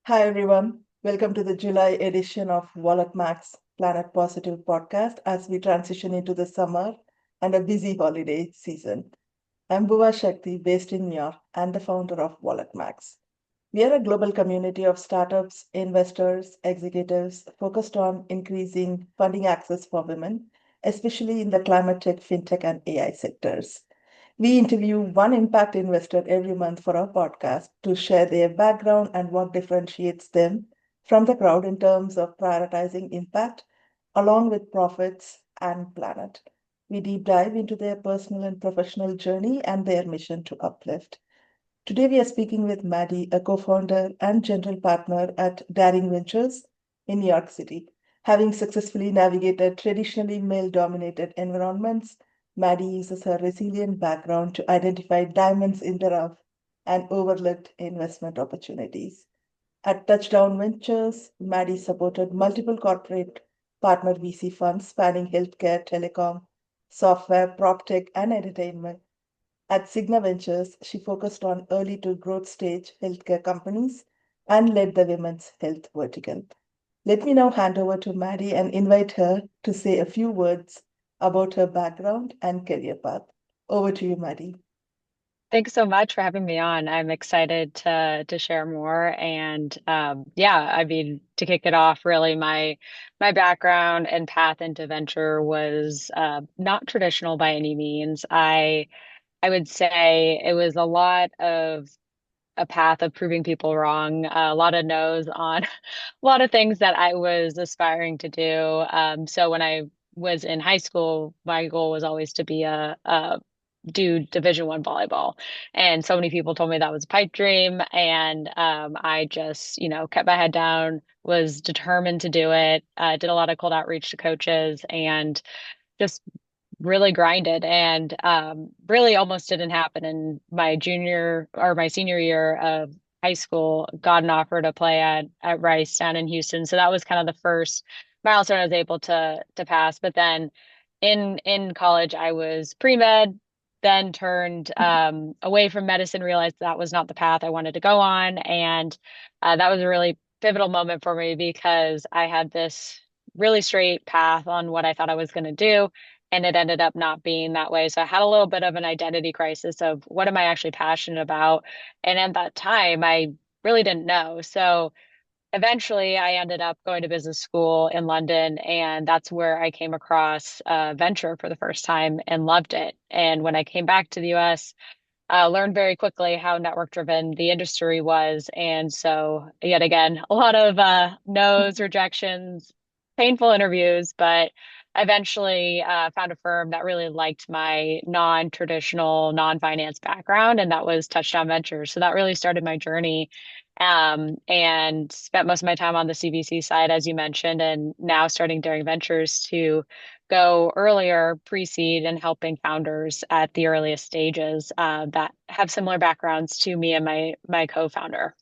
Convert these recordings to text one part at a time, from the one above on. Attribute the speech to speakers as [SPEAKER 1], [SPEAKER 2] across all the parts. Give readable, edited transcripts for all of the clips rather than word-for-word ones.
[SPEAKER 1] Hi, everyone. Welcome to the July edition of Wallet Max Planet Positive podcast as we transition into the summer and a busy holiday season. I'm Bhuva Shakti, based in New York, and the founder of Wallet Max. We are a global community of startups, investors, executives focused on increasing funding access for women, especially in the climate tech, fintech, and AI sectors. We interview one impact investor every month for our podcast to share their background and what differentiates them from the crowd in terms of prioritizing impact along with profits and planet. We deep dive into their personal and professional journey and their mission to uplift. Today, we are speaking with Maddi, a co founder and general partner at Daring Ventures in New York City. Having successfully navigated traditionally male dominated environments, Maddi uses her resilient background to identify diamonds in the rough and overlooked investment opportunities. At Touchdown Ventures, Maddi supported multiple corporate partner VC funds spanning healthcare, telecom, software, proptech, and entertainment. At Cigna Ventures, she focused on early to growth stage healthcare companies and led the women's health vertical. Let me now hand over to Maddie and invite her to say a few words about her background and career path. Over to you, Maddie.
[SPEAKER 2] Thanks so much for having me on. I'm excited to share more. And yeah, I mean, to kick it off, really my background and path into venture was not traditional by any means. I would say it was a lot of a path of proving people wrong, a lot of no's on a lot of things that I was aspiring to do. So when I was in high school, my goal was always to be a do Division 1 volleyball. And so many people told me that was a pipe dream. And I just, kept my head down, was determined to do it, did a lot of cold outreach to coaches and just really grinded and really almost didn't happen in my junior or my senior year of high school. Got an offer to play at Rice down in Houston. So that was kind of the first milestone I was able to pass. But then in college I was pre-med, then turned away from medicine, realized that was not the path I wanted to go on. And that was a really pivotal moment for me because I had this really straight path on what I thought I was going to do, and it ended up not being that way. So I had a little bit of an identity crisis of what am I actually passionate about? And at that time, I really didn't know. So eventually, I ended up going to business school in London, and that's where I came across venture for the first time and loved it. And when I came back to the US, learned very quickly how network driven the industry was. And so, yet again, a lot of no's, rejections, painful interviews, but eventually found a firm that really liked my non-traditional, non-finance background, and that was Touchdown Ventures. So that really started my journey. And spent most of my time on the CVC side, as you mentioned, and now starting Daring Ventures to go earlier, pre-seed, and helping founders at the earliest stages that have similar backgrounds to me and my co-founder.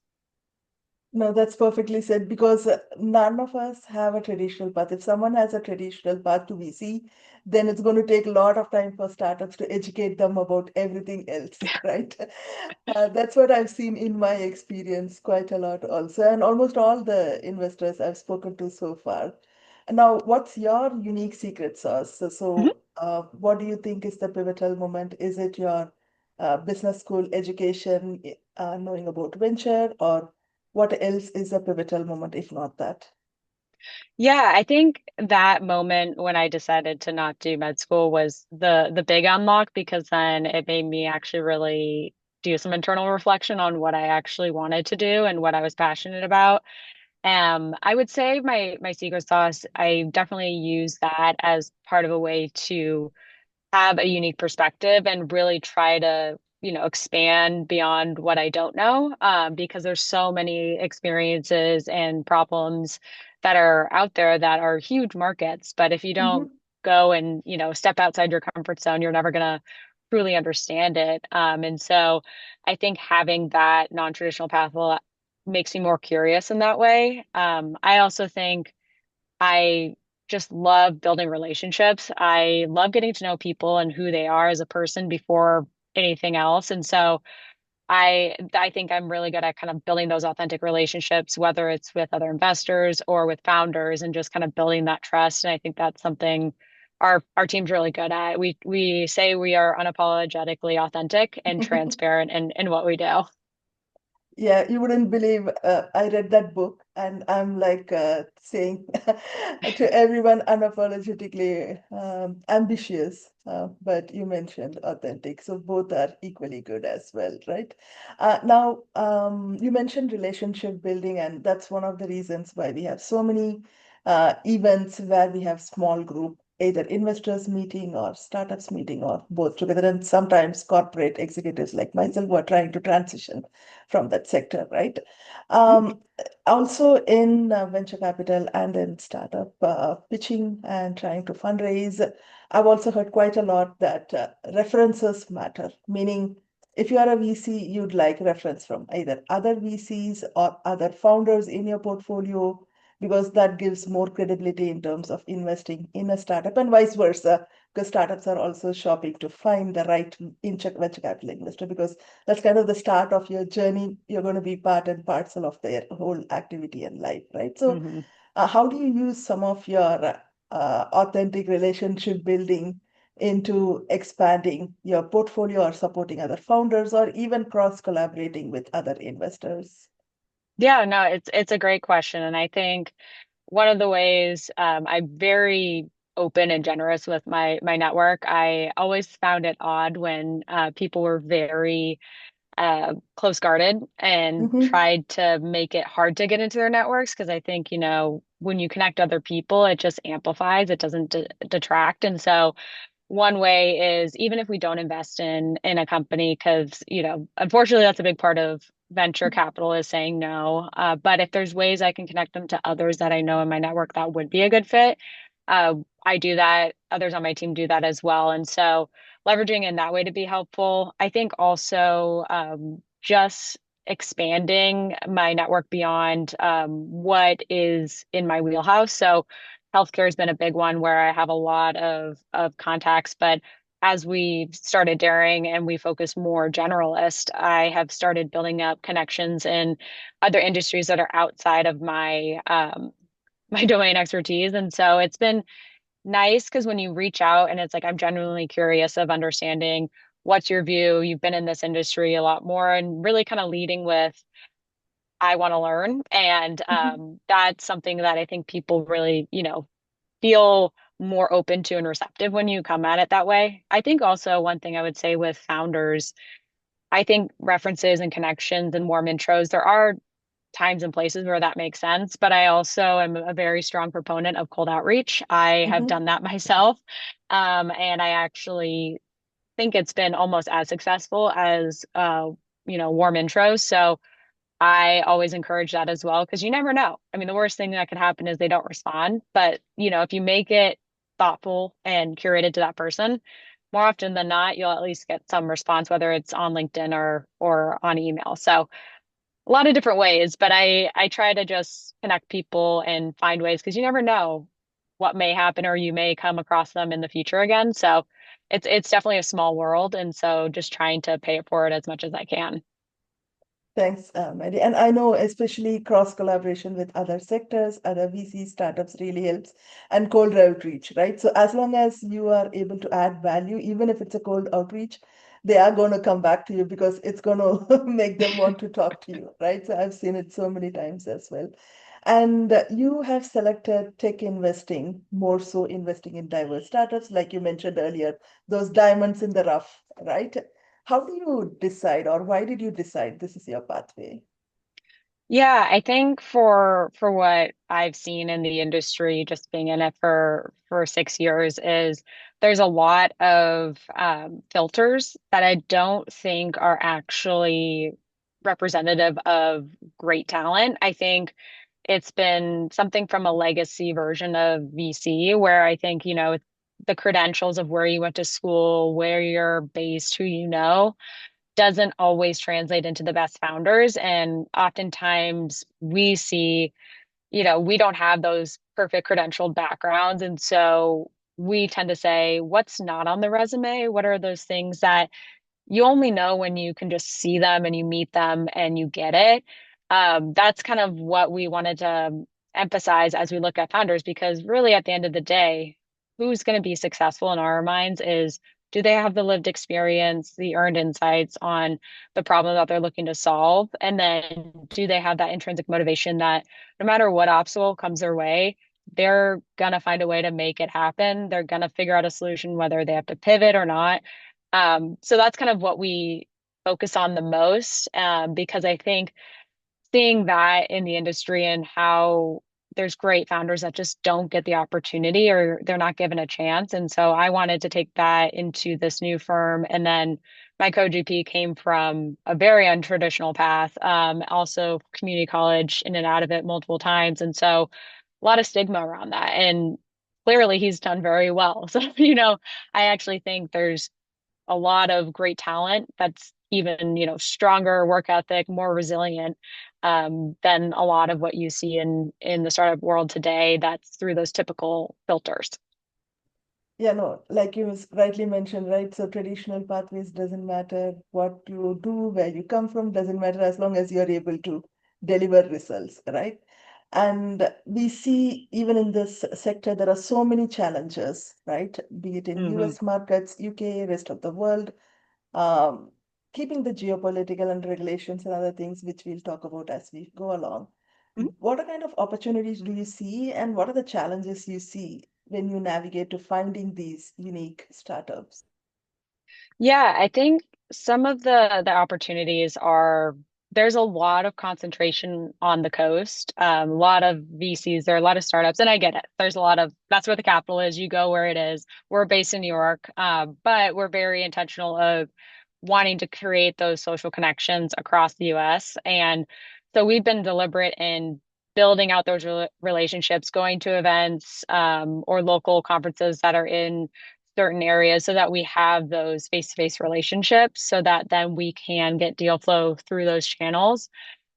[SPEAKER 1] No, that's perfectly said because none of us have a traditional path. If someone has a traditional path to VC, then it's going to take a lot of time for startups to educate them about everything else, right? That's what I've seen in my experience quite a lot also, and almost all the investors I've spoken to so far. Now, what's your unique secret sauce? What do you think is the pivotal moment? Is it your business school education, knowing about venture, or what else is a pivotal moment if not that?
[SPEAKER 2] Yeah, I think that moment when I decided to not do med school was the big unlock because then it made me actually really do some internal reflection on what I actually wanted to do and what I was passionate about. I would say my secret sauce, I definitely use that as part of a way to have a unique perspective and really try to, expand beyond what I don't know, because there's so many experiences and problems that are out there that are huge markets. But if you don't
[SPEAKER 1] Mhm.
[SPEAKER 2] go and, step outside your comfort zone, you're never going to truly understand it. And so I think having that non-traditional path makes me more curious in that way. I also think I just love building relationships. I love getting to know people and who they are as a person before anything else. And so I think I'm really good at kind of building those authentic relationships, whether it's with other investors or with founders, and just kind of building that trust. And I think that's something our team's really good at. We say we are unapologetically authentic and transparent in what we do.
[SPEAKER 1] Yeah, you wouldn't believe I read that book, and I'm like saying to everyone unapologetically ambitious, but you mentioned authentic, so both are equally good as well, right? Now, you mentioned relationship building, and that's one of the reasons why we have so many events where we have small group, either investors meeting or startups meeting or both together, and sometimes corporate executives like myself who are trying to transition from that sector, right? Um, Also in venture capital and in startup pitching and trying to fundraise, I've also heard quite a lot that references matter, meaning if you are a VC, you'd like reference from either other VCs or other founders in your portfolio because that gives more credibility in terms of investing in a startup and vice versa, because startups are also shopping to find the right venture capital investor because that's kind of the start of your journey. You're going to be part and parcel of their whole activity and life, right? So,
[SPEAKER 2] Mhm.
[SPEAKER 1] how do you use some of your authentic relationship building into expanding your portfolio or supporting other founders or even cross collaborating with other investors?
[SPEAKER 2] Yeah, no, it's a great question, and I think one of the ways I'm very open and generous with my network. I always found it odd when people were very close guarded and
[SPEAKER 1] Hmm.
[SPEAKER 2] tried to make it hard to get into their networks because I think, when you connect other people, it just amplifies, it doesn't detract. And so one way is even if we don't invest in a company, because, unfortunately, that's a big part of venture capital is saying no. But if there's ways I can connect them to others that I know in my network that would be a good fit, uh, I do that. Others on my team do that as well. And so leveraging in that way to be helpful. I think also just expanding my network beyond what is in my wheelhouse. So healthcare has been a big one where I have a lot of contacts, but as we started Daring and we focus more generalist, I have started building up connections in other industries that are outside of my my domain expertise. And so it's been nice because when you reach out and it's like I'm genuinely curious of understanding what's your view, you've been in this industry a lot more, and really kind of leading with I want to learn. And that's something that I think people really, feel more open to and receptive when you come at it that way. I think also one thing I would say with founders, I think references and connections and warm intros, there are times and places where that makes sense, but I also am a very strong proponent of cold outreach. I have
[SPEAKER 1] Hmm.
[SPEAKER 2] done that myself. And I actually think it's been almost as successful as warm intros. So I always encourage that as well because you never know. I mean, the worst thing that could happen is they don't respond. But, if you make it thoughtful and curated to that person, more often than not, you'll at least get some response, whether it's on LinkedIn or on email. So a lot of different ways, but I try to just connect people and find ways because you never know what may happen or you may come across them in the future again. So it's definitely a small world. And so just trying to pay it forward as much as I can.
[SPEAKER 1] Thanks, Maddy. And I know especially cross collaboration with other sectors, other VC startups really helps, and cold outreach, right? So as long as you are able to add value, even if it's a cold outreach, they are going to come back to you because it's going to make them want to talk to you, right? So I've seen it so many times as well. And you have selected tech investing, more so investing in diverse startups, like you mentioned earlier, those diamonds in the rough, right? How do you decide, or why did you decide this is your pathway?
[SPEAKER 2] Yeah, I think for what I've seen in the industry, just being in it for 6 years, is there's a lot of filters that I don't think are actually representative of great talent. I think it's been something from a legacy version of VC where I think, the credentials of where you went to school, where you're based, who you know doesn't always translate into the best founders. And oftentimes we see, we don't have those perfect credentialed backgrounds. And so we tend to say, what's not on the resume? What are those things that you only know when you can just see them and you meet them and you get it. That's kind of what we wanted to emphasize as we look at founders, because really at the end of the day, who's going to be successful in our minds is, do they have the lived experience, the earned insights on the problem that they're looking to solve? And then do they have that intrinsic motivation that no matter what obstacle comes their way, they're gonna find a way to make it happen. They're gonna figure out a solution, whether they have to pivot or not. So that's kind of what we focus on the most, because I think seeing that in the industry and how there's great founders that just don't get the opportunity or they're not given a chance. And so I wanted to take that into this new firm. And then my co-GP came from a very untraditional path, also community college, in and out of it multiple times. And so a lot of stigma around that. And clearly he's done very well. So, I actually think there's a lot of great talent that's even, stronger work ethic, more resilient, than a lot of what you see in the startup world today. That's through those typical filters.
[SPEAKER 1] Yeah, no, like you rightly mentioned, right? So traditional pathways doesn't matter what you do, where you come from, doesn't matter as long as you're able to deliver results, right? And we see even in this sector, there are so many challenges, right? Be it in
[SPEAKER 2] Hmm.
[SPEAKER 1] US markets, UK, rest of the world, um, keeping the geopolitical and regulations and other things, which we'll talk about as we go along. What are kind of opportunities do you see, and what are the challenges you see when you navigate to finding these unique startups?
[SPEAKER 2] Yeah, I think some of the opportunities are, there's a lot of concentration on the coast, a lot of VCs, there are a lot of startups, and I get it. There's a lot of, that's where the capital is. You go where it is. We're based in New York, but we're very intentional of wanting to create those social connections across the US. And so we've been deliberate in building out those relationships, going to events, or local conferences that are in certain areas so that we have those face-to-face relationships so that then we can get deal flow through those channels,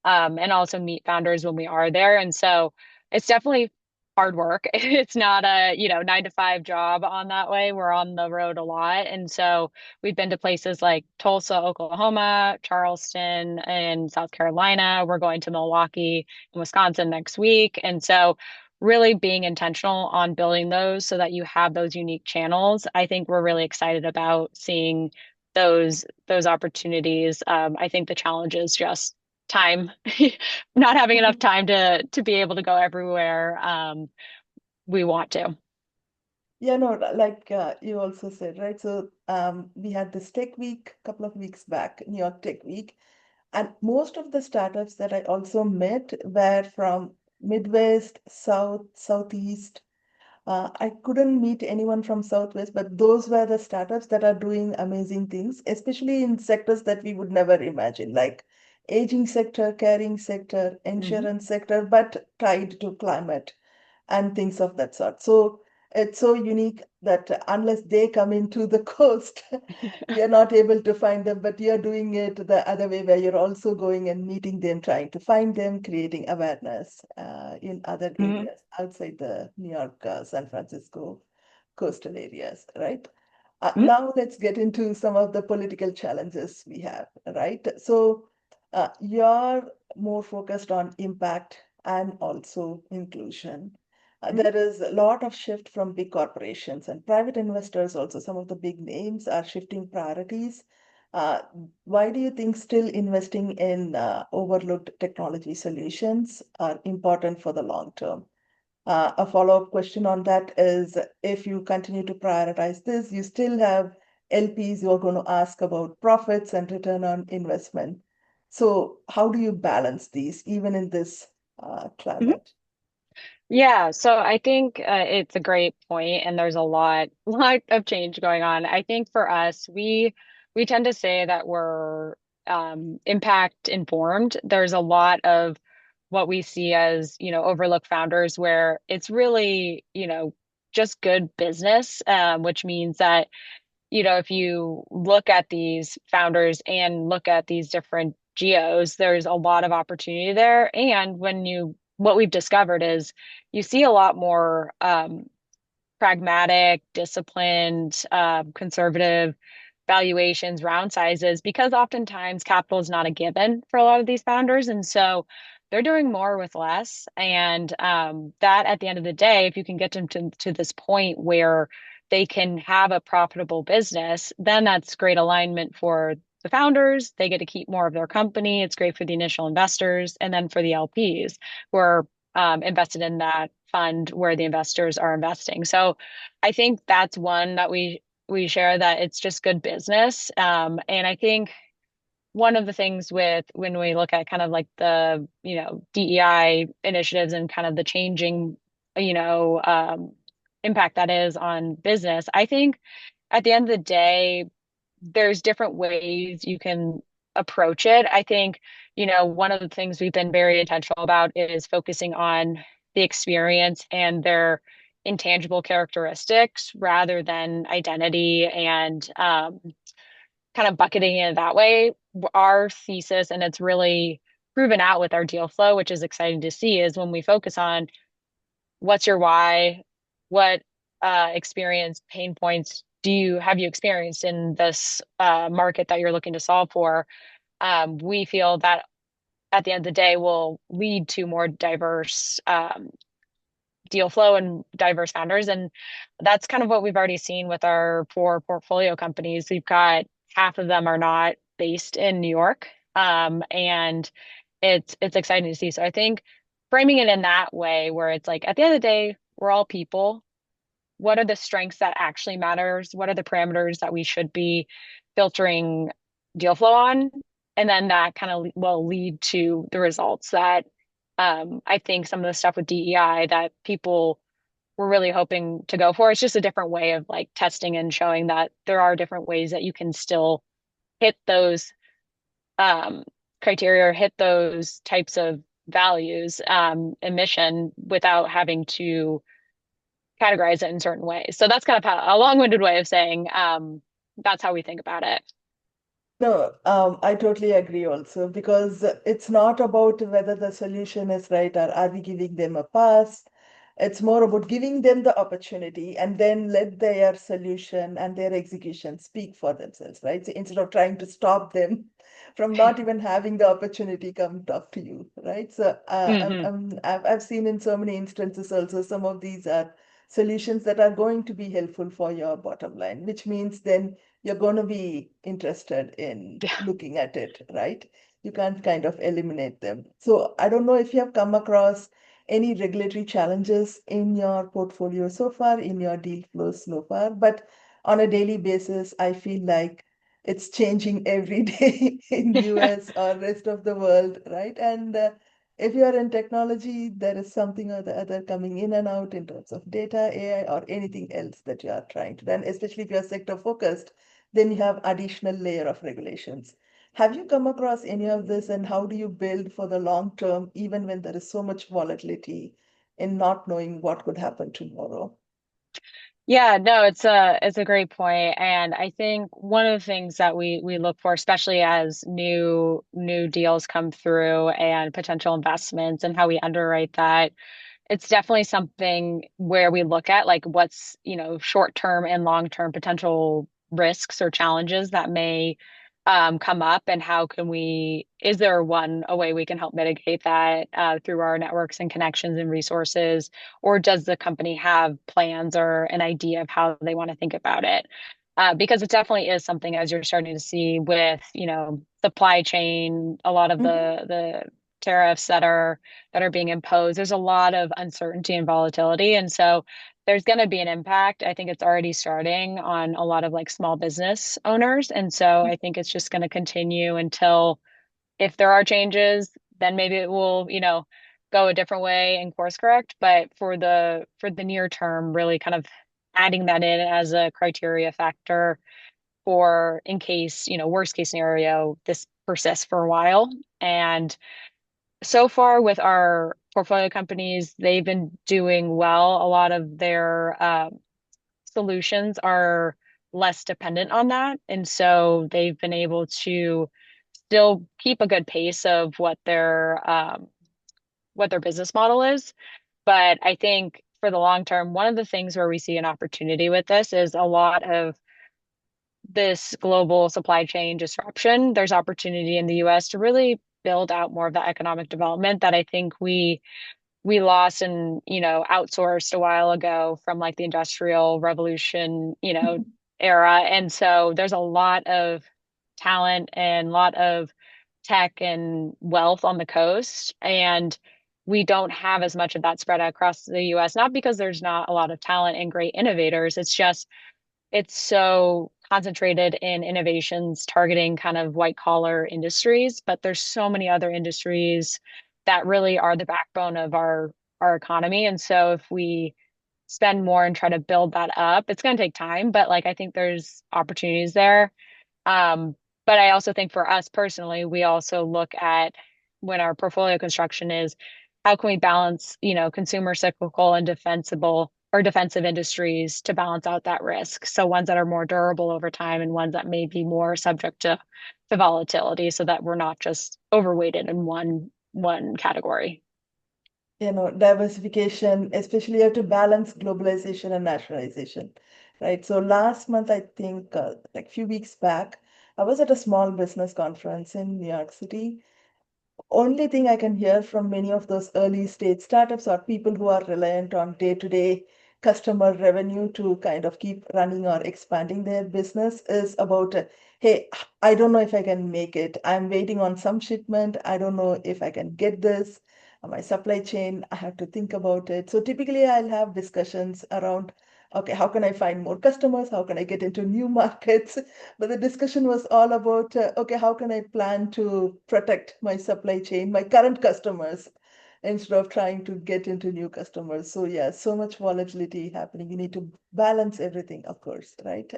[SPEAKER 2] and also meet founders when we are there. And so it's definitely hard work. It's not a, 9 to 5 job on that way. We're on the road a lot. And so we've been to places like Tulsa, Oklahoma, Charleston, and South Carolina. We're going to Milwaukee and Wisconsin next week. And so really being intentional on building those so that you have those unique channels. I think we're really excited about seeing those opportunities. I think the challenge is just time, not having enough time to be able to go everywhere, we want to.
[SPEAKER 1] Yeah, no, like you also said, right? So we had this tech week a couple of weeks back, New York Tech Week, and most of the startups that I also met were from Midwest, South, Southeast. I couldn't meet anyone from Southwest, but those were the startups that are doing amazing things, especially in sectors that we would never imagine, like aging sector, caring sector,
[SPEAKER 2] Mhm.
[SPEAKER 1] insurance sector, but tied to climate and things of that sort. So it's so unique that unless they come into the coast, we are not able to find them, but you're doing it the other way, where you're also going and meeting them, trying to find them, creating awareness in other
[SPEAKER 2] Mhm.
[SPEAKER 1] areas outside the New York, San Francisco coastal areas, right? Now let's get into some of the political challenges we have, right? So you're more focused on impact and also inclusion.
[SPEAKER 2] Mhm.
[SPEAKER 1] There is a lot of shift from big corporations and private investors. Also, some of the big names are shifting priorities. Uh, why do you think still investing in overlooked technology solutions are important for the long term? A follow-up question on that is, if you continue to prioritize this, you still have LPs who are going to ask about profits and return on investment. So how do you balance these even in this
[SPEAKER 2] Mhm.
[SPEAKER 1] climate?
[SPEAKER 2] Yeah, so I think it's a great point, and there's a lot of change going on. I think for us, we tend to say that we're, impact informed. There's a lot of what we see as, overlooked founders where it's really, just good business, which means that, if you look at these founders and look at these different geos, there's a lot of opportunity there. And what we've discovered is you see a lot more, pragmatic, disciplined, conservative valuations, round sizes, because oftentimes capital is not a given for a lot of these founders. And so they're doing more with less. And that at the end of the day, if you can get them to this point where they can have a profitable business, then that's great alignment for the founders. They get to keep more of their company. It's great for the initial investors and then for the LPs who are invested in that fund where the investors are investing. So I think that's one that we share, that it's just good business. And I think one of the things with when we look at kind of like the, DEI initiatives and kind of the changing, impact that is on business, I think at the end of the day, there's different ways you can approach it. I think, one of the things we've been very intentional about is focusing on the experience and their intangible characteristics rather than identity and kind of bucketing it that way. Our thesis, and it's really proven out with our deal flow, which is exciting to see, is when we focus on what's your why, what experience pain points have you experienced in this market that you're looking to solve for. We feel that at the end of the day will lead to more diverse deal flow and diverse founders. And that's kind of what we've already seen with our four portfolio companies. We've got half of them are not based in New York. And it's exciting to see. So I think framing it in that way, where it's like at the end of the day, we're all people. What are the strengths that actually matters? What are the parameters that we should be filtering deal flow on? And then that kind of will lead to the results that I think some of the stuff with DEI that people were really hoping to go for. It's just a different way of like testing and showing that there are different ways that you can still hit those um, criteria or hit those types of values, emission without having to categorize it in certain ways. So that's kind of a long-winded way of saying that's how we think about it.
[SPEAKER 1] No, I totally agree also because it's not about whether the solution is right or are we giving them a pass. It's more about giving them the opportunity and then let their solution and their execution speak for themselves, right? So instead of trying to stop them from not even having the opportunity come talk to you, right? So
[SPEAKER 2] Hmm.
[SPEAKER 1] I've seen in so many instances also some of these are solutions that are going to be helpful for your bottom line, which means then you're going to be interested in
[SPEAKER 2] Yeah.
[SPEAKER 1] looking at it, right? You can't kind of eliminate them. So I don't know if you have come across any regulatory challenges in your portfolio so far, in your deal flows so far, but on a daily basis, I feel like it's changing every day in US or rest of the world, right? And if you are in technology, there is something or the other coming in and out in terms of data, AI, or anything else that you are trying to do. And especially if you're sector focused, then you have additional layer of regulations. Have you come across any of this and how do you build for the long term, even when there is so much volatility in not knowing what could happen tomorrow?
[SPEAKER 2] Yeah, no, it's a great point. And I think one of the things that we look for, especially as new deals come through and potential investments and how we underwrite that, it's definitely something where we look at like what's, short-term and long-term potential risks or challenges that may come up, and how can is there a way we can help mitigate that through our networks and connections and resources, or does the company have plans or an idea of how they want to think about it? Because it definitely is something, as you're starting to see with, supply chain, a lot of
[SPEAKER 1] Mhm.
[SPEAKER 2] the tariffs that are being imposed. There's a lot of uncertainty and volatility. And so there's going to be an impact. I think it's already starting on a lot of like small business owners. And so I think it's just going to continue until, if there are changes, then maybe it will, go a different way and course correct. But for the near term, really kind of adding that in as a criteria factor for in case, worst case scenario, this persists for a while. And so far with our portfolio companies, they've been doing well. A lot of their solutions are less dependent on that. And so they've been able to still keep a good pace of what their business model is. But I think for the long term, one of the things where we see an opportunity with this is a lot of this global supply chain disruption, there's opportunity in the US to really build out more of that economic development that I think we lost and, outsourced a while ago from like the Industrial Revolution, era. And so there's a lot of talent and a lot of tech and wealth on the coast. And we don't have as much of that spread across the US, not because there's not a lot of talent and great innovators. It's just it's so concentrated in innovations targeting kind of white collar industries, but there's so many other industries that really are the backbone of our economy. And so if we spend more and try to build that up, it's going to take time, but like I think there's opportunities there. Um, but I also think for us personally, we also look at when our portfolio construction is how can we balance, consumer cyclical and defensible or defensive industries to balance out that risk. So ones that are more durable over time and ones that may be more subject to volatility so that we're not just overweighted in one category.
[SPEAKER 1] Diversification, especially you have to balance globalization and nationalization, right? So last month, I think, like a few weeks back, I was at a small business conference in New York City. Only thing I can hear from many of those early stage startups or people who are reliant on day-to-day customer revenue to kind of keep running or expanding their business is about, hey, I don't know if I can make it. I'm waiting on some shipment. I don't know if I can get this. My supply chain, I have to think about it. So typically I'll have discussions around, okay, how can I find more customers? How can I get into new markets? But the discussion was all about, okay, how can I plan to protect my supply chain, my current customers, instead of trying to get into new customers? So yeah, so much volatility happening. You need to balance everything, of course, right?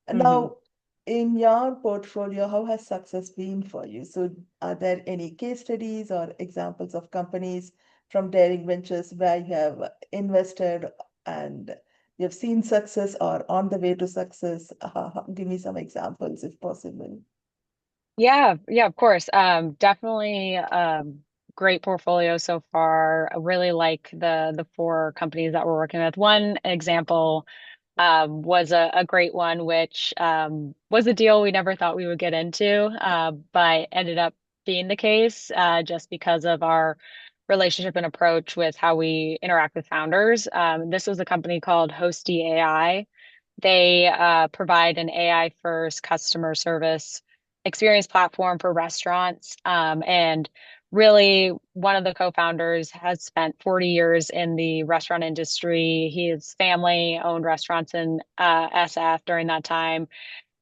[SPEAKER 1] And
[SPEAKER 2] Hmm.
[SPEAKER 1] now, in your portfolio, how has success been for you? So are there any case studies or examples of companies from Daring Ventures where you have invested and you've seen success or on the way to success? Give me some examples if possible.
[SPEAKER 2] Yeah, yeah, of course. Definitely great portfolio so far. I really like the four companies that we're working with. One example was a great one, which was a deal we never thought we would get into, but ended up being the case just because of our relationship and approach with how we interact with founders. This was a company called Hosty AI. They provide an AI first customer service experience platform for restaurants. And really, one of the co-founders has spent 40 years in the restaurant industry. His family owned restaurants in SF during that time.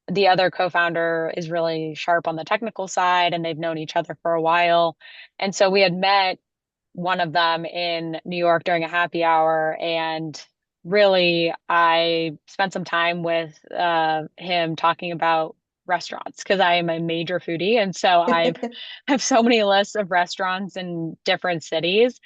[SPEAKER 2] The other co-founder is really sharp on the technical side, and they've known each other for a while. And so we had met one of them in New York during a happy hour. And really, I spent some time with him talking about restaurants because I am a major foodie. And so have so many lists of restaurants in different cities.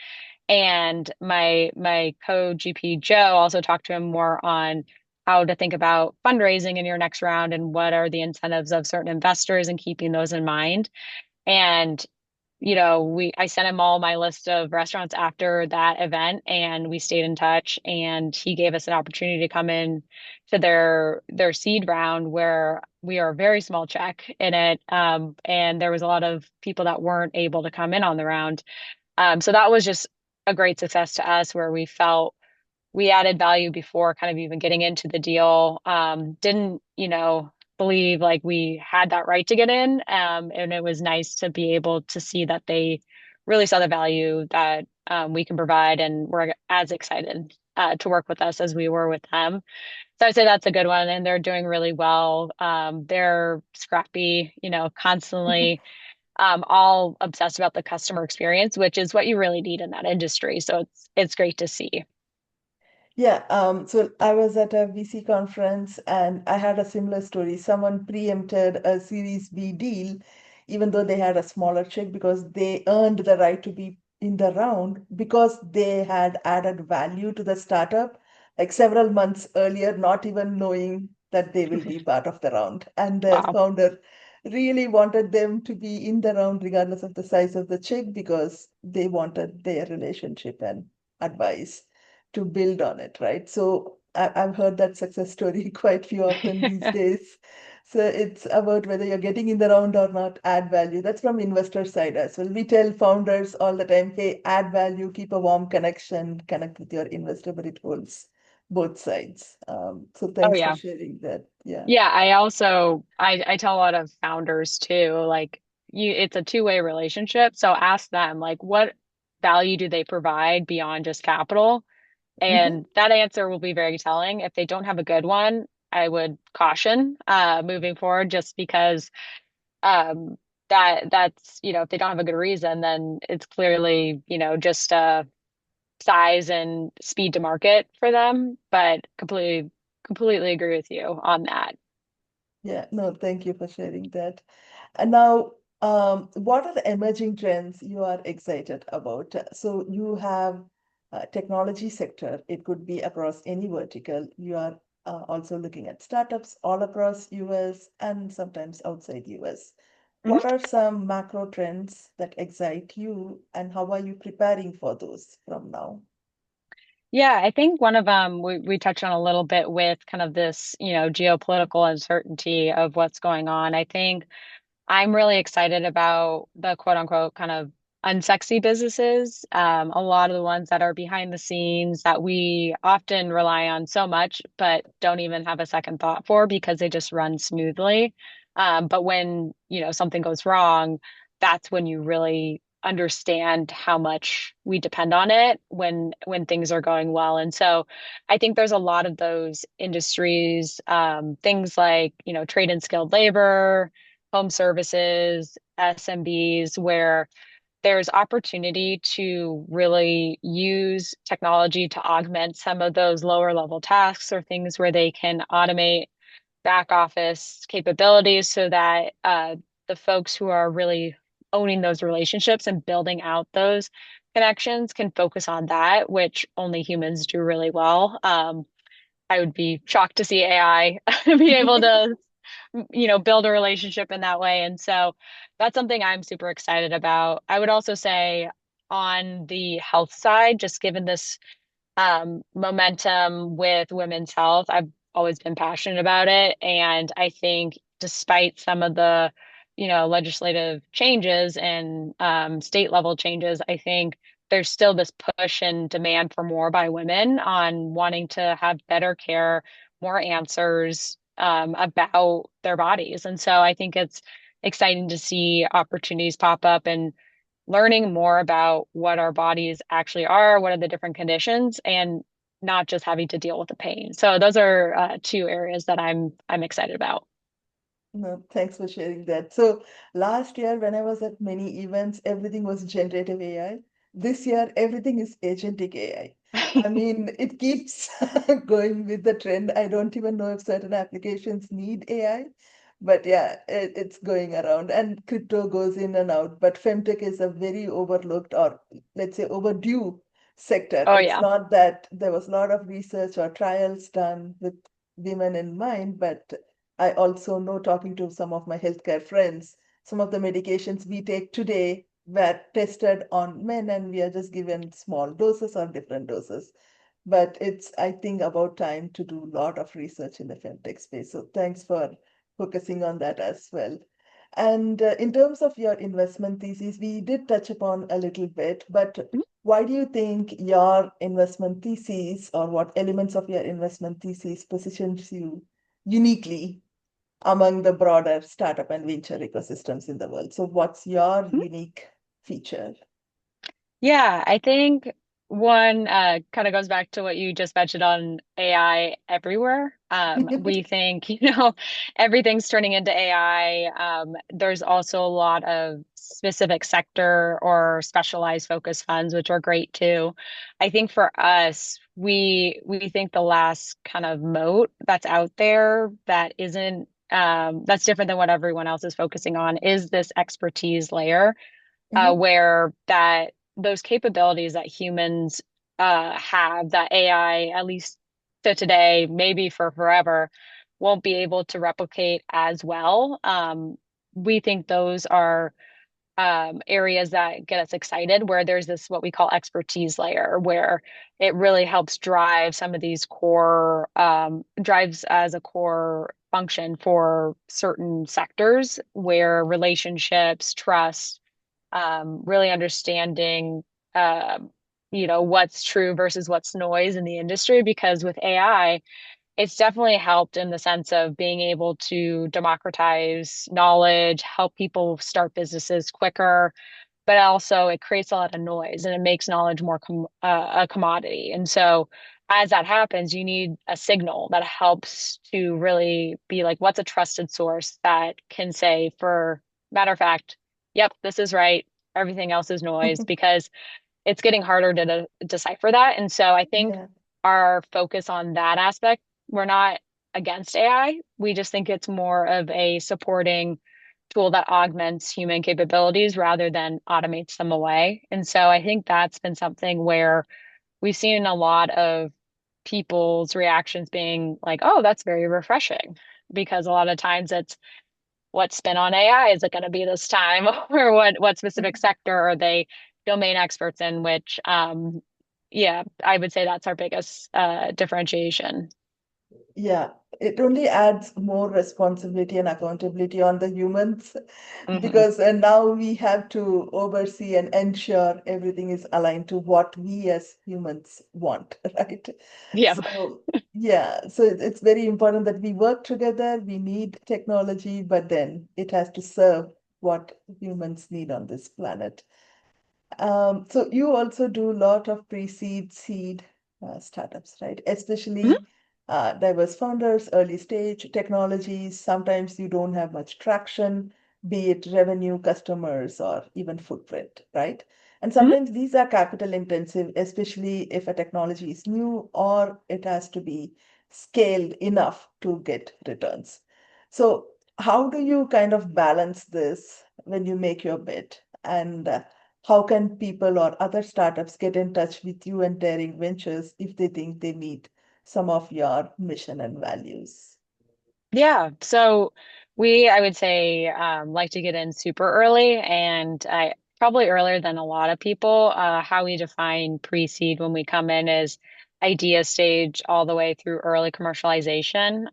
[SPEAKER 2] And my co-GP Joe also talked to him more on how to think about fundraising in your next round and what are the incentives of certain investors and keeping those in mind. And I sent him all my list of restaurants after that event and we stayed in touch and he gave us an opportunity to come in to their seed round where we are a very small check in it. And there was a lot of people that weren't able to come in on the round. So that was just a great success to us where we felt we added value before kind of even getting into the deal. Didn't, believe like we had that right to get in. And it was nice to be able to see that they really saw the value that we can provide and were as excited to work with us as we were with them. So I'd say that's a good one. And they're doing really well. They're scrappy, constantly all obsessed about the customer experience, which is what you really need in that industry. So it's great to see.
[SPEAKER 1] Yeah, so I was at a VC conference and I had a similar story. Someone preempted a Series B deal, even though they had a smaller check because they earned the right to be in the round because they had added value to the startup like several months earlier, not even knowing that they will be part of the round. And the
[SPEAKER 2] Wow.
[SPEAKER 1] founder really wanted them to be in the round regardless of the size of the check because they wanted their relationship and advice to build on it, right? So I've heard that success story quite few often these days. So it's about whether you're getting in the round or not, add value. That's from investor side as well. We tell founders all the time, hey, add value, keep a warm connection, connect with your investor, but it holds both sides. So
[SPEAKER 2] Oh
[SPEAKER 1] thanks for
[SPEAKER 2] yeah.
[SPEAKER 1] sharing that. Yeah.
[SPEAKER 2] Yeah, I tell a lot of founders too, like it's a two-way relationship. So ask them like what value do they provide beyond just capital?
[SPEAKER 1] Hmm.
[SPEAKER 2] And that answer will be very telling. If they don't have a good one, I would caution moving forward just because um that's, if they don't have a good reason, then it's clearly, just size and speed to market for them. But completely agree with you on that.
[SPEAKER 1] Yeah, no, thank you for sharing that. And now, what are the emerging trends you are excited about? So you have technology sector. It could be across any vertical. You are also looking at startups all across US and sometimes outside US. What are some macro trends that excite you, and how are you preparing for those from now?
[SPEAKER 2] Yeah, I think one of them we touched on a little bit with kind of this, geopolitical uncertainty of what's going on. I think I'm really excited about the quote unquote kind of unsexy businesses. A lot of the ones that are behind the scenes that we often rely on so much, but don't even have a second thought for because they just run smoothly. But when, something goes wrong, that's when you really understand how much we depend on it when things are going well. And so I think there's a lot of those industries, things like, trade and skilled labor, home services, SMBs, where there's opportunity to really use technology to augment some of those lower level tasks or things where they can automate back office capabilities so that the folks who are really owning those relationships and building out those connections can focus on that, which only humans do really well. I would be shocked to see AI be able to build a relationship in that way. And so that's something I'm super excited about. I would also say on the health side, just given this momentum with women's health, I've always been passionate about it. And I think despite some of the, legislative changes and state level changes, I think there's still this push and demand for more by women on wanting to have better care, more answers about their bodies. And so I think it's exciting to see opportunities pop up and learning more about what our bodies actually are, what are the different conditions, and not just having to deal with the pain. So those are two areas that I'm excited about.
[SPEAKER 1] No, thanks for sharing that. So last year, when I was at many events, everything was generative AI. This year, everything is agentic AI. I mean, it keeps going with the trend. I don't even know if certain applications need AI, but yeah, it's going around. And crypto goes in and out. But femtech is a very overlooked, or let's say overdue sector.
[SPEAKER 2] Oh
[SPEAKER 1] It's
[SPEAKER 2] yeah.
[SPEAKER 1] not that there was a lot of research or trials done with women in mind, but I also know, talking to some of my healthcare friends, some of the medications we take today were tested on men and we are just given small doses or different doses. But it's, I think, about time to do a lot of research in the femtech space. So thanks for focusing on that as well. And in terms of your investment thesis, we did touch upon a little bit, but why do you think your investment thesis, or what elements of your investment thesis positions you uniquely among the broader startup and venture ecosystems in the world? So, what's your unique feature?
[SPEAKER 2] Yeah, I think one kind of goes back to what you just mentioned on AI everywhere. We think, everything's turning into AI. There's also a lot of specific sector or specialized focus funds, which are great too. I think for us, we think the last kind of moat that's out there that isn't that's different than what everyone else is focusing on is this expertise layer
[SPEAKER 1] Mhm.
[SPEAKER 2] where that those capabilities that humans have that AI, at least to today, maybe for forever, won't be able to replicate as well. We think those are areas that get us excited, where there's this what we call expertise layer, where it really helps drive some of these core drives as a core function for certain sectors where relationships, trust, really understanding, uh, what's true versus what's noise in the industry. Because with AI, it's definitely helped in the sense of being able to democratize knowledge, help people start businesses quicker, but also it creates a lot of noise and it makes knowledge more a commodity. And so as that happens, you need a signal that helps to really be like, what's a trusted source that can say, for matter of fact, yep, this is right. Everything else is noise, because it's getting harder to decipher that. And so I think
[SPEAKER 1] Yeah.
[SPEAKER 2] our focus on that aspect, we're not against AI. We just think it's more of a supporting tool that augments human capabilities rather than automates them away. And so I think that's been something where we've seen a lot of people's reactions being like, oh, that's very refreshing. Because a lot of times it's, what spin on AI is it going to be this time? Or what specific sector are they domain experts in, which yeah, I would say that's our biggest differentiation.
[SPEAKER 1] Yeah, it only adds more responsibility and accountability on the humans
[SPEAKER 2] Hmm.
[SPEAKER 1] because now we have to oversee and ensure everything is aligned to what we as humans want, right?
[SPEAKER 2] Yeah.
[SPEAKER 1] So, yeah, so it's very important that we work together. We need technology, but then it has to serve what humans need on this planet. So you also do a lot of pre-seed, seed startups, right?
[SPEAKER 2] Mhm.
[SPEAKER 1] Especially diverse founders, early stage technologies. Sometimes you don't have much traction, be it revenue, customers, or even footprint, right? And
[SPEAKER 2] Mhm.
[SPEAKER 1] sometimes these are capital intensive, especially if a technology is new or it has to be scaled enough to get returns. So how do you kind of balance this when you make your bet? And how can people or other startups get in touch with you and Daring Ventures if they think they meet some of your mission and values?
[SPEAKER 2] Yeah. So I would say, like to get in super early, and I probably earlier than a lot of people. How we define pre-seed when we come in is idea stage all the way through early commercialization.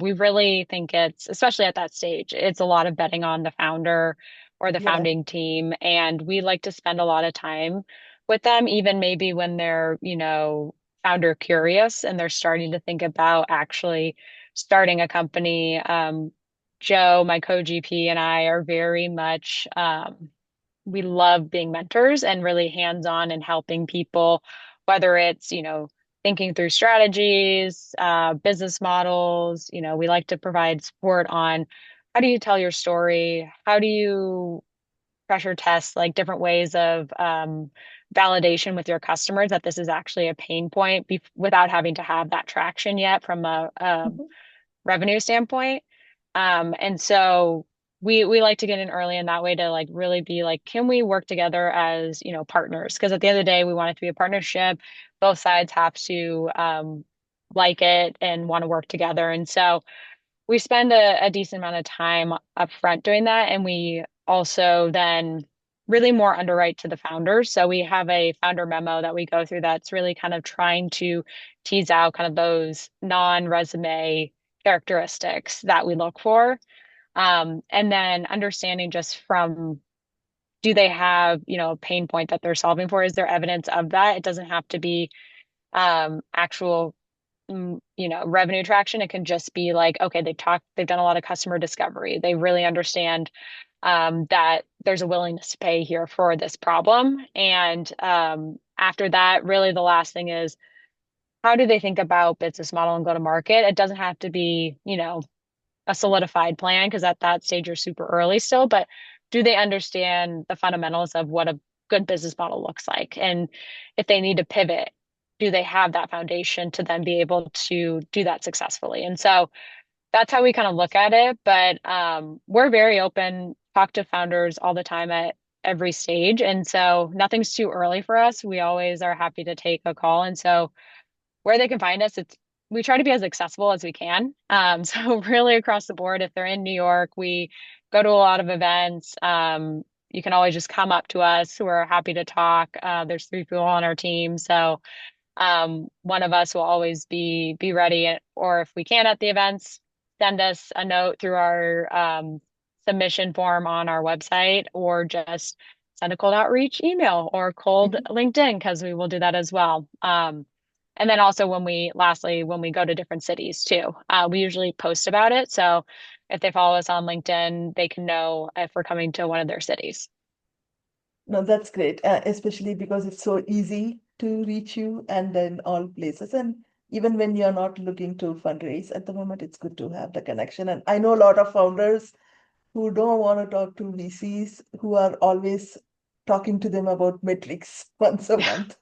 [SPEAKER 2] We really think it's, especially at that stage, it's a lot of betting on the founder or the
[SPEAKER 1] Yeah.
[SPEAKER 2] founding team. And we like to spend a lot of time with them, even maybe when they're, founder curious and they're starting to think about actually starting a company. Joe, my co-GP, and I are very much, we love being mentors and really hands-on and helping people, whether it's, thinking through strategies, business models. We like to provide support on how do you tell your story? How do you pressure test, like different ways of validation with your customers that this is actually a pain point without having to have that traction yet from a
[SPEAKER 1] Mhm.
[SPEAKER 2] revenue standpoint. And so we like to get in early in that way to like really be like, can we work together as, partners? Because at the end of the day, we want it to be a partnership. Both sides have to like it and want to work together. And so we spend a decent amount of time up front doing that. And we also then really more underwrite to the founders. So we have a founder memo that we go through that's really kind of trying to tease out kind of those non-resume characteristics that we look for. And then understanding just from, do they have, a pain point that they're solving for? Is there evidence of that? It doesn't have to be actual revenue traction. It can just be like, okay, they've done a lot of customer discovery. They really understand that there's a willingness to pay here for this problem. And after that, really the last thing is, how do they think about business model and go to market? It doesn't have to be, a solidified plan because at that stage you're super early still, but do they understand the fundamentals of what a good business model looks like? And if they need to pivot, do they have that foundation to then be able to do that successfully? And so that's how we kind of look at it. But we're very open, talk to founders all the time at every stage. And so nothing's too early for us. We always are happy to take a call. And so where they can find us, we try to be as accessible as we can. So really across the board, if they're in New York, we go to a lot of events. You can always just come up to us. We're happy to talk. There's three people on our team, so one of us will always be ready, or if we can at the events, send us a note through our submission form on our website, or just send a cold outreach email or cold
[SPEAKER 1] Mhm.
[SPEAKER 2] LinkedIn, because we will do that as well. And then also lastly, when we go to different cities too, we usually post about it. So if they follow us on LinkedIn, they can know if we're coming to one of their cities.
[SPEAKER 1] No, that's great, especially because it's so easy to reach you and then all places. And even when you're not looking to fundraise at the moment, it's good to have the connection. And I know a lot of founders who don't want to talk to VCs, who are always talking to them about metrics once a month.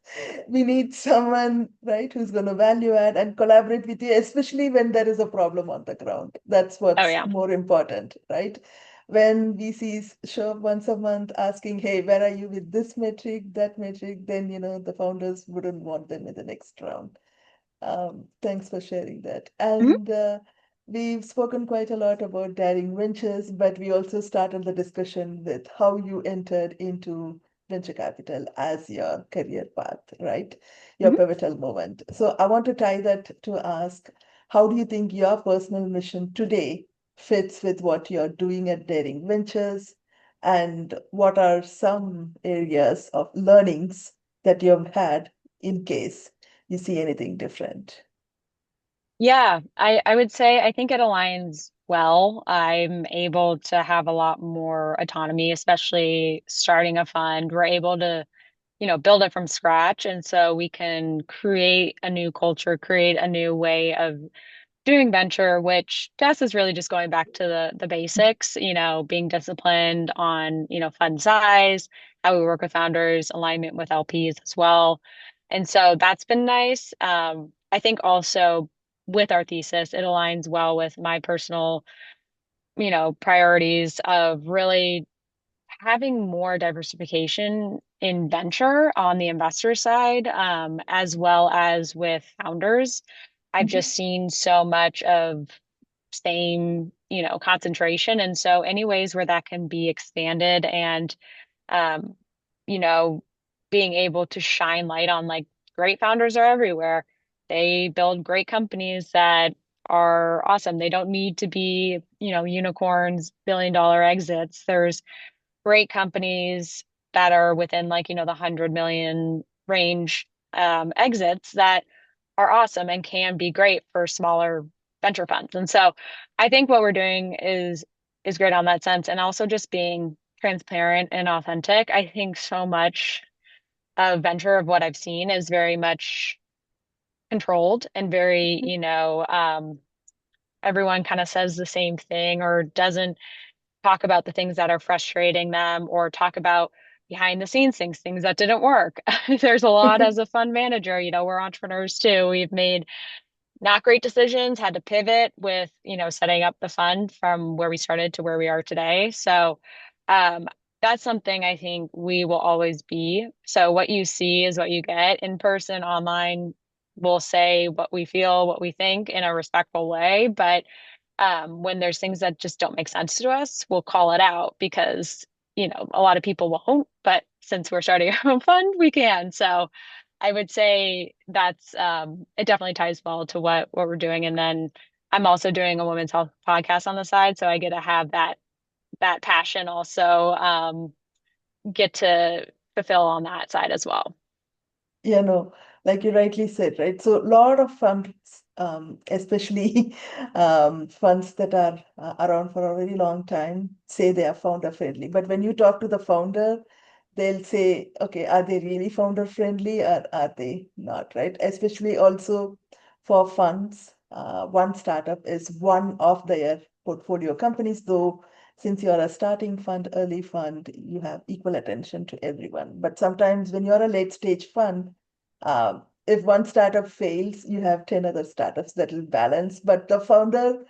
[SPEAKER 1] We need someone, right, who's going to value add and collaborate with you, especially when there is a problem on the ground. That's
[SPEAKER 2] Oh
[SPEAKER 1] what's
[SPEAKER 2] yeah.
[SPEAKER 1] more important, right? When VCs show up once a month asking, hey, where are you with this metric, that metric, then, the founders wouldn't want them in the next round. Thanks for sharing that.
[SPEAKER 2] Mhm.
[SPEAKER 1] And we've spoken quite a lot about daring ventures, but we also started the discussion with how you entered into venture capital as your career path, right? Your
[SPEAKER 2] Mhm.
[SPEAKER 1] pivotal moment. So I want to tie that to ask, how do you think your personal mission today fits with what you're doing at Daring Ventures? And what are some areas of learnings that you've had in case you see anything different?
[SPEAKER 2] Yeah, I would say I think it aligns well. I'm able to have a lot more autonomy, especially starting a fund. We're able to, build it from scratch. And so we can create a new culture, create a new way of doing venture, which to us is really just going back to the basics, being disciplined on, fund size, how we work with founders, alignment with LPs as well. And so that's been nice. I think also with our thesis, it aligns well with my personal, priorities of really having more diversification in venture on the investor side, as well as with founders. I've
[SPEAKER 1] Mhm.
[SPEAKER 2] just seen so much of same, concentration. And so any ways where that can be expanded and, um, you know, being able to shine light on, like, great founders are everywhere. They build great companies that are awesome. They don't need to be, unicorns, billion-dollar exits. There's great companies that are within, like, the 100 million range, exits that are awesome and can be great for smaller venture funds. And so I think what we're doing is great on that sense, and also just being transparent and authentic. I think so much of venture, of what I've seen, is very much controlled and very, everyone kind of says the same thing or doesn't talk about the things that are frustrating them, or talk about behind the scenes things that didn't work. There's a lot as a fund manager, we're entrepreneurs too. We've made not great decisions, had to pivot with, setting up the fund from where we started to where we are today. So, um, that's something I think we will always be. So what you see is what you get. In person, online, we'll say what we feel, what we think in a respectful way. But when there's things that just don't make sense to us, we'll call it out because, a lot of people won't, but since we're starting our own fund, we can. So I would say that's, it definitely ties well to what we're doing. And then I'm also doing a women's health podcast on the side, so I get to have that passion also, get to fulfill on that side as well.
[SPEAKER 1] You know, like you rightly said, right? So a lot of funds, especially funds that are around for a very long time, say they are founder friendly. But when you talk to the founder, they'll say, okay, are they really founder friendly or are they not, right? Especially also for funds, one startup is one of their portfolio companies, though since you're a starting fund, early fund, you have equal attention to everyone. But sometimes when you're a late stage fund, if one startup fails, you have 10 other startups that will balance. But the founder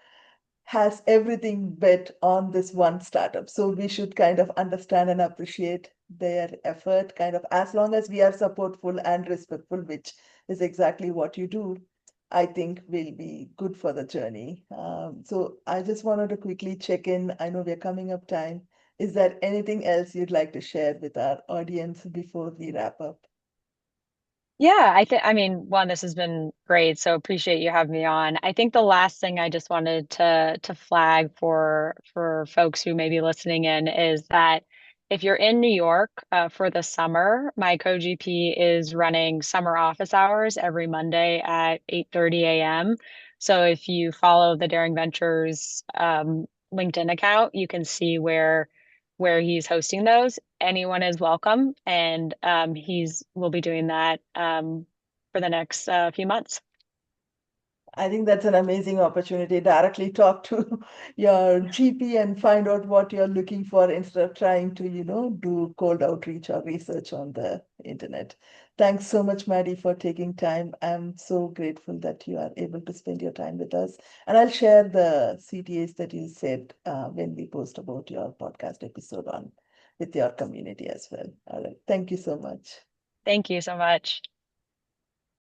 [SPEAKER 1] has everything bet on this one startup. So we should kind of understand and appreciate their effort, kind of as long as we are supportful and respectful, which is exactly what you do. I think will be good for the journey. So I just wanted to quickly check in. I know we're coming up time. Is there anything else you'd like to share with our audience before we wrap up?
[SPEAKER 2] Yeah, I mean, one, this has been great, so appreciate you having me on. I think the last thing I just wanted to flag for folks who may be listening in is that if you're in New York for the summer, my co-GP is running summer office hours every Monday at 8:30 a.m. So if you follow the Daring Ventures LinkedIn account, you can see where he's hosting those. Anyone is welcome, and he's will be doing that for the next few months.
[SPEAKER 1] I think that's an amazing opportunity. Directly talk to your GP and find out what you're looking for instead of trying to, do cold outreach or research on the internet. Thanks so much, Maddie, for taking time. I'm so grateful that you are able to spend your time with us. And I'll share the CTAs that you said when we post about your podcast episode on with your community as well. All right. Thank you so much.
[SPEAKER 2] Thank you so much.